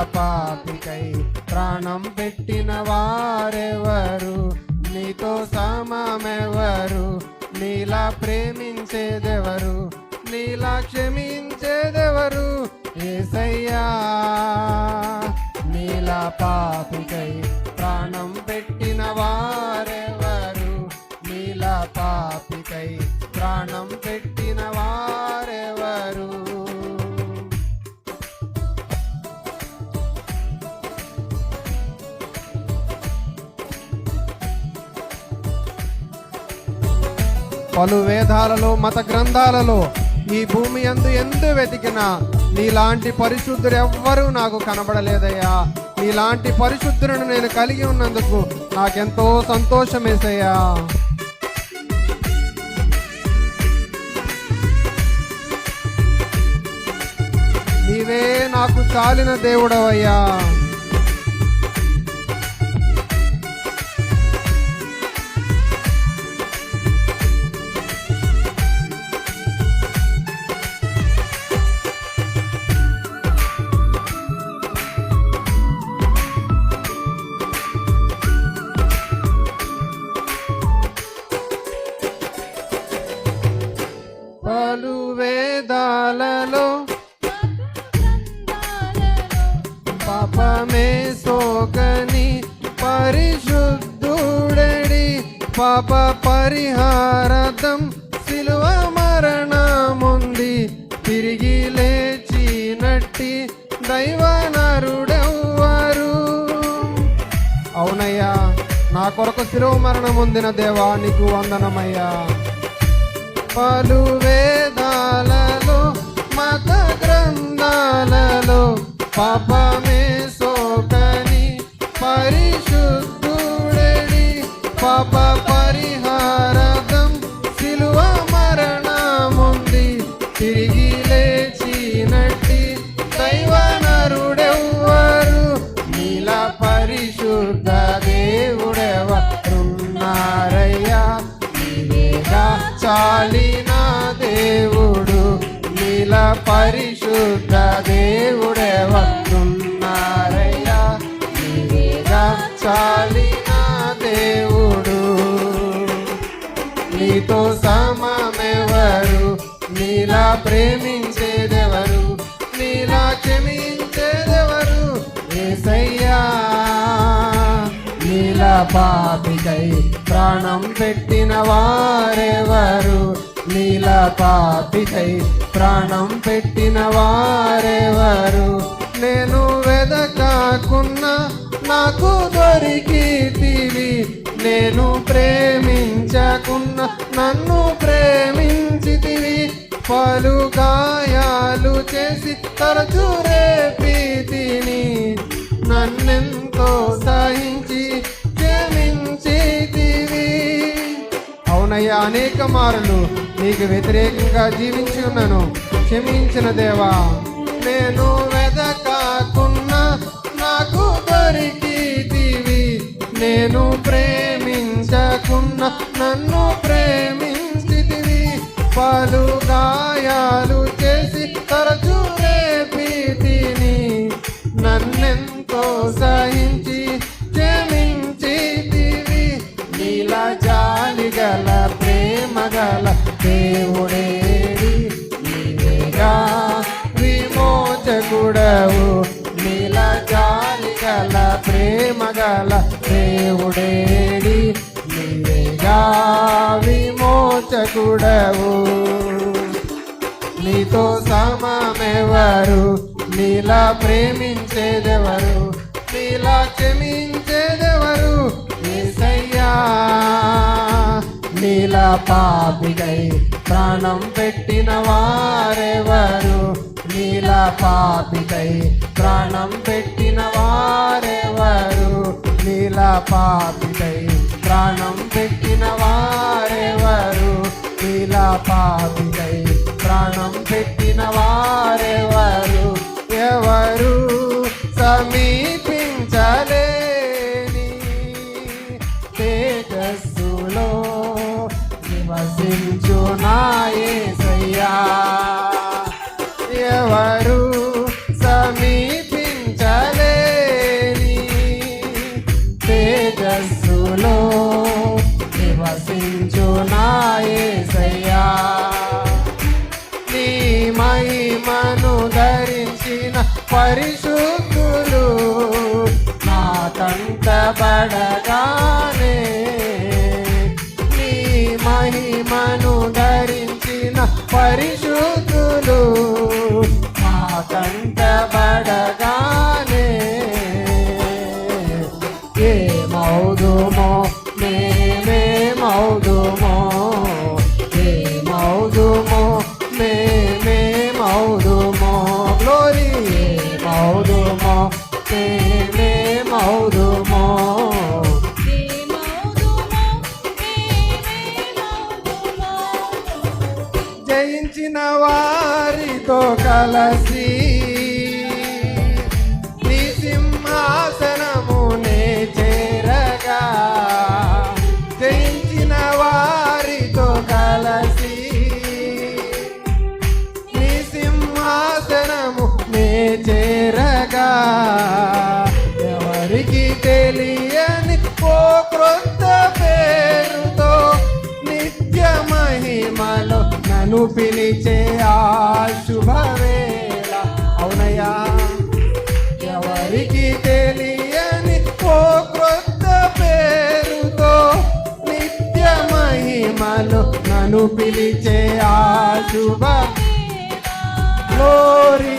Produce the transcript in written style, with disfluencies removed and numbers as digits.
పాపికై ప్రాణం పెట్టిన వారెవరు? నీతో సమమెవరు? నీలా ప్రేమించేదెవరు? నీలా క్షమించేదెవరు? యేసయ్యా. నీలా పాపికై ప్రాణం పెట్టిన వారెవరు? నీలా పాపికై ప్రాణం పెట్టిన వారెవరు? పలు వేదాలలో మత గ్రంథాలలో ఈ భూమి యందు ఎందు వెతికినా నీలాంటి పరిశుద్ధుడు ఎవ్వరూ నాకు కనబడలేదయ్యా. నీలాంటి పరిశుద్ధులను నేను కలిగి ఉన్నందుకు నాకెంతో సంతోషమేసయ్యా. నీవే నాకు చాలిన దేవుడవయ్యా. పలు వేదాలలో పాపమే సోకని పరిశుద్ధుడడి పాప పరిహారదం సిలువ మరణముంది తిరిగి లేచినట్టి దైవనరుడెవ్వరు? అవునయ్యా, నా కొరకు సిలువ మరణం పొందిన దేవా నీకు వందనమయ్యా. పలు వేదాలలో మత గ్రంథాలలో పాపమే సోకని పరిశుద్ధుడడి పాప పరిహారదం సిలువ మరణముంది తిరిగి లేచినట్టి దైవనరుడెవ్వరు? నీలా పరిశుద్ధ దేవుడెవరున్నారయ్యా? నీవేగా చాలిన దేవుడు. నీలా పరిశుద్ధ దేవుడెవరున్నారయ్యా? నీవేగా చాలిన దేవుడు. నీతో సమమెవరు? నీలా ప్రేమించేదెవరు? నీలా క్షమించేదెవరు? యేసయ్యా. నీలా పాపికై ప్రాణం పెట్టిన వారెవరు? నీలా పాపికై ప్రాణం పెట్టిన వారెవరు? నేను వెదకాకున్నా నాకు దొరికితివి, నేను ప్రేమించకున్నా నన్ను ప్రేమించితివి. పలు గాయాలు చేసి తరచు రేపితిని, నన్నెంతో సహించి క్షమించితివి. అవునయ్యా, అనేక మారులు నీకు వ్యతిరేకంగా జీవించి ఉన్నాను. క్షమించిన దేవా. నేను వెదకాకున్నా నాకు దొరికితివి, నేను ప్రేమించకున్నా నన్ను ప్రేమించితివి. పలు గాయాలు చేసి తరచు రేపితిని, నన్నెంతో సహించి క్షమించితివి. నీలా జాలి గల ప్రేమ గల దేవుడేడి? నీవేగా విమోచకుడవు. నీలా జాలి గల ప్రేమ గల దేవుడేడి? నీవేగా విమోచకుడవు. నీతో సమమెవరు? నీలా ప్రేమించేదెవరు? నీలా క్షమించేదెవరు? యేసయ్యా. నీలా పాపికై ప్రాణం పెట్టిన వారెవరు? నీలా పాపికై ప్రాణం పెట్టిన వారెవరు? నీలా పాపికై ప్రాణం పెట్టిన వారెవరు? నీలా పాపికై ప్రాణం పెట్టిన వారెవరు? ఎవరు సమీపించలేని తేజస్సులో నివసించు నా యేసయ్యా. ఎవరు సమీపించలేని పరిశుద్ధులు నా కంటబడగానే నీ మహిమను ధరించిన పరిశుద్ధులు నా కంటబడగానే ఏ మౌదుమో మేమే మౌదుమో ఏ మౌదుమో మేమే మౌదుమో గ్లోరీ ఏ మౌదుమో మేమే మౌదుమో జయించిన వారితో కలసి నీ సింహాసనమునే చేరగా జయించిన వారితో కలసి నీ సింహాసనము నే చేరగా ఎవరికి తెలియని ఓ క్రొత్త పేరుతో నిత్య మహిమలో నన్ను పిలిచే ఆ శుభవేళ అవునయ్యా ఎవరికి తెలియని ఓ క్రొత్త పేరుతో నిత్య మహిమలో నన్ను పిలిచే ఆ శుభ గ్లోరీ